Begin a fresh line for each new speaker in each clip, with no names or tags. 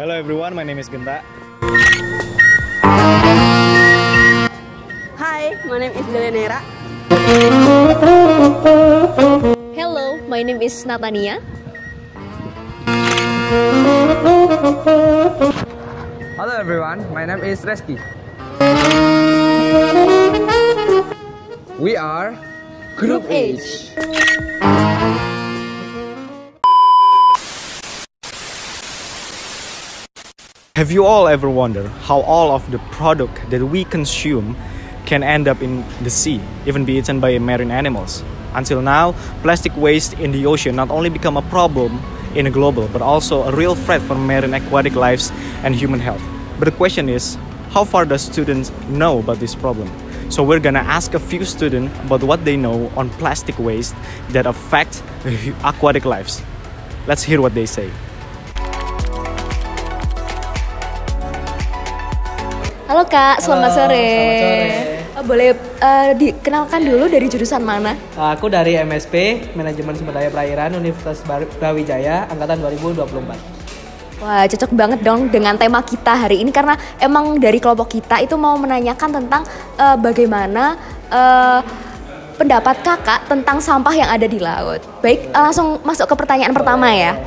Hello everyone, my name is Genta.
Hi, my name is Delenera.
Hello, my name is Natania.
Hello everyone, my name is Reski. We are Group H.
Have you all ever wondered how all of the product that we consume can end up in the sea, even be eaten by marine animals? Until now, plastic waste in the ocean not only become a problem in a global, but also a real threat for marine aquatic lives and human health. But the question is, how far does students know about this problem? So we're gonna ask a few students about what they know on plastic waste that affect aquatic lives. Let's hear what they say.
Halo Kak, selamat sore.
Selamat sore.
Boleh dikenalkan dulu dari jurusan mana?
Aku dari MSP, Manajemen Sumber Daya Perairan Universitas Brawijaya, angkatan 2024.
Wah, cocok banget dong dengan tema kita hari ini karena emang dari kelompok kita itu mau menanyakan tentang bagaimana pendapat kakak tentang sampah yang ada di laut. Baik, langsung masuk ke pertanyaan pertama ya.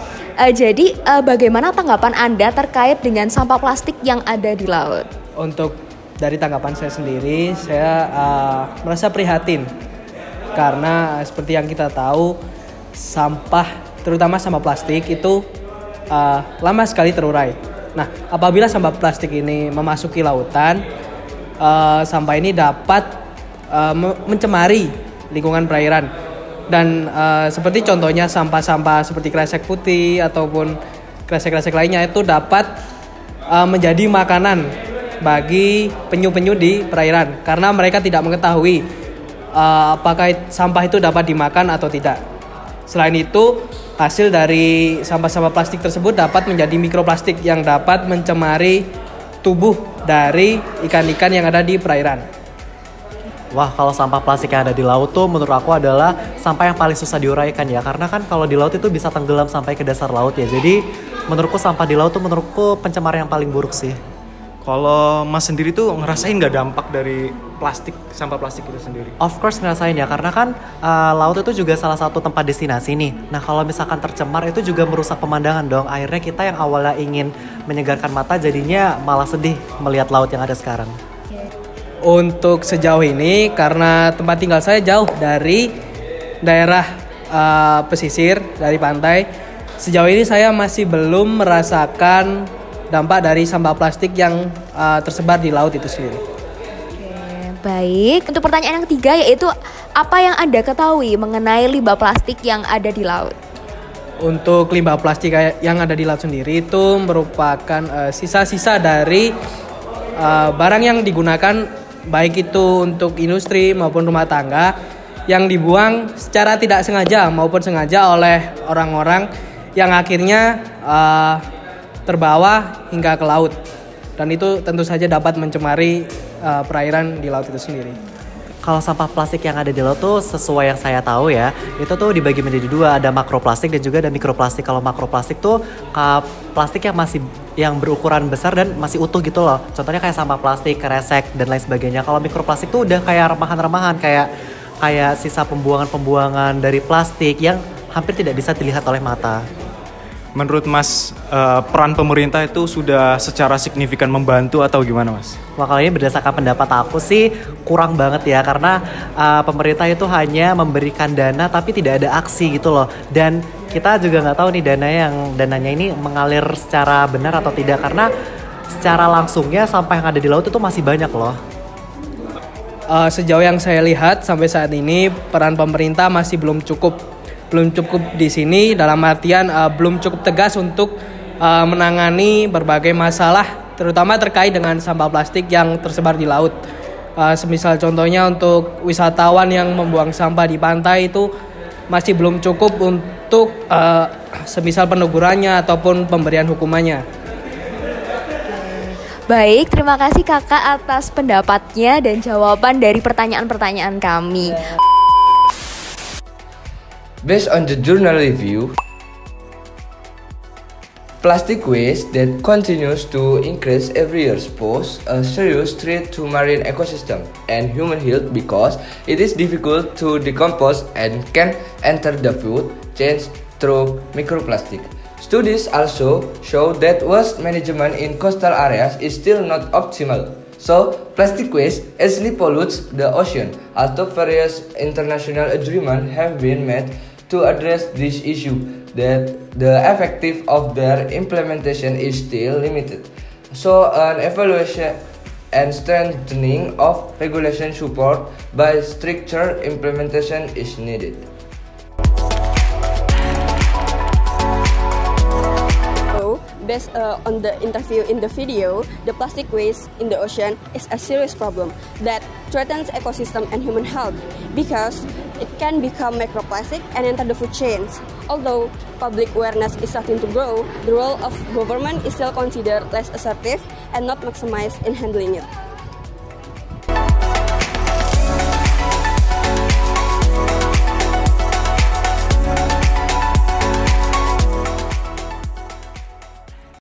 Jadi, bagaimana tanggapan Anda terkait dengan sampah plastik yang ada di laut?
Untuk dari tanggapan saya sendiri, saya merasa prihatin karena seperti yang kita tahu, sampah, terutama sampah plastik itu lama sekali terurai. Nah, apabila sampah plastik ini memasuki lautan, sampah ini dapat mencemari lingkungan perairan. Dan seperti contohnya sampah-sampah seperti kresek putih ataupun kresek-kresek lainnya itu dapat menjadi makanan bagi penyu-penyu di perairan karena mereka tidak mengetahui apakah sampah itu dapat dimakan atau tidak. Selain itu, hasil dari sampah-sampah plastik tersebut dapat menjadi mikroplastik yang dapat mencemari tubuh dari ikan-ikan yang ada di perairan.
Wah, kalau sampah plastik yang ada di laut tuh menurut aku adalah sampah yang paling susah diuraikan ya. Karena kan kalau di laut itu bisa tenggelam sampai ke dasar laut ya. Jadi menurutku sampah di laut tuh menurutku pencemaran yang paling buruk sih.
Kalau Mas sendiri tuh ngerasain nggak dampak dari plastik, sampah plastik itu sendiri?
Of course ngerasain ya, karena kan laut itu juga salah satu tempat destinasi nih. Nah kalau misalkan tercemar itu juga merusak pemandangan dong. Akhirnya kita yang awalnya ingin menyegarkan mata jadinya malah sedih melihat laut yang ada sekarang.
Untuk sejauh ini, karena tempat tinggal saya jauh dari daerah pesisir, dari pantai, sejauh ini saya masih belum merasakan dampak dari sampah plastik yang tersebar di laut itu sendiri.
Baik, untuk pertanyaan yang ketiga yaitu apa yang Anda ketahui mengenai limbah plastik yang ada di laut?
Untuk limbah plastik yang ada di laut sendiri itu merupakan sisa-sisa dari barang yang digunakan baik itu untuk industri maupun rumah tangga yang dibuang secara tidak sengaja maupun sengaja oleh orang-orang yang akhirnya terbawa hingga ke laut, dan itu tentu saja dapat mencemari perairan di laut itu sendiri.
Kalau sampah plastik yang ada di laut tuh sesuai yang saya tahu ya, itu tuh dibagi menjadi dua, ada makroplastik dan juga ada mikroplastik. Kalau makroplastik tuh plastik yang berukuran besar dan masih utuh gitu loh. Contohnya kayak sampah plastik, kresek dan lain sebagainya. Kalau mikroplastik tuh udah kayak remahan-remahan, kayak sisa pembuangan dari plastik yang hampir tidak bisa dilihat oleh mata.
Menurut Mas, peran pemerintah itu sudah secara signifikan membantu atau gimana Mas?
Wah, kalau ini berdasarkan pendapat aku sih kurang banget ya, karena pemerintah itu hanya memberikan dana tapi tidak ada aksi gitu loh. Dan kita juga nggak tahu nih dananya ini mengalir secara benar atau tidak, karena secara langsungnya sampah yang ada di laut itu masih banyak loh.
Sejauh yang saya lihat sampai saat ini peran pemerintah masih belum cukup di sini, dalam artian belum cukup tegas untuk menangani berbagai masalah terutama terkait dengan sampah plastik yang tersebar di laut. Semisal contohnya untuk wisatawan yang membuang sampah di pantai itu masih belum cukup untuk semisal penegurannya ataupun pemberian hukumannya.
Baik, terima kasih kakak atas pendapatnya dan jawaban dari pertanyaan-pertanyaan kami.
Based on the journal review, Plastic waste that continues to increase every year pose a serious threat to marine ecosystem and human health because it is difficult to decompose and can enter the food chain through microplastic. Studies also show that waste management in coastal areas is still not optimal. So, plastic waste easily pollutes the ocean, although various international agreements have been made to address this issue, that the effective of their implementation is still limited. So, an evaluation and strengthening of regulation support by stricter implementation is needed.
Based on the interview in the video, the plastic waste in the ocean is a serious problem that threatens ecosystem and human health because it can become microplastic and enter the food chains. Although public awareness is starting to grow, the role of government is still considered less assertive and not maximized in handling it.